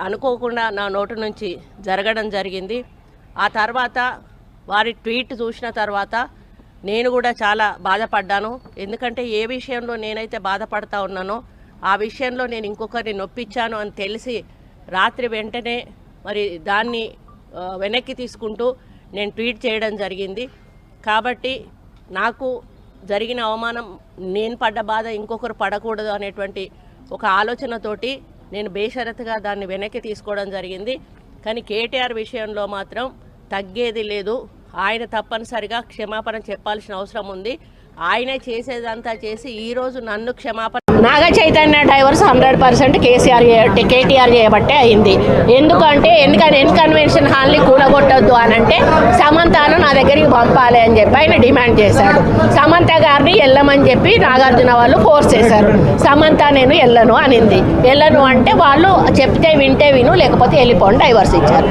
అనుకోకుండా నా నోటి నుంచి జరగడం జరిగింది. ఆ తర్వాత వారి ట్వీట్ చూసిన తర్వాత నేను కూడా చాలా బాధపడ్డాను. ఎందుకంటే ఏ విషయంలో నేనైతే బాధపడతా ఉన్నానో ఆ విషయంలో నేను ఇంకొకరిని నొప్పించాను అని తెలిసి రాత్రి వెంటనే మరి దాన్ని వెనక్కి తీసుకుంటూ నేను ట్వీట్ చేయడం జరిగింది. కాబట్టి నాకు జరిగిన అవమానం, నేను పడ్డ బాధ ఇంకొకరు పడకూడదు అనేటువంటి ఒక ఆలోచనతోటి నేను బేషరతుగా దాన్ని వెనక్కి తీసుకోవడం జరిగింది. కానీ కేటీఆర్ విషయంలో మాత్రం తగ్గేది లేదు. ఆయన తప్పనిసరిగా క్షమాపణ చెప్పాల్సిన అవసరం ఉంది. ఆయనే చేసేదంతా చేసి ఈరోజు నన్ను క్షమాపణ నాగ చైతన్య డైవర్స్ 100% కేటీఆర్ చేయబట్టే అయింది. ఎందుకంటే కన్వెన్షన్ హాల్ని కూలగొట్టొద్దు అని అంటే సమంతను నా దగ్గరికి పంపాలి అని చెప్పి ఆయన డిమాండ్ చేశాడు. సమంత గారిని వెళ్ళమని చెప్పి నాగార్జున వాళ్ళు ఫోర్స్ చేశారు. సమంత నేను వెళ్ళను అనింది. వెళ్ళను అంటే వాళ్ళు చెప్తే వింటే విను, లేకపోతే వెళ్ళిపోండి, డైవర్స్ ఇచ్చారు.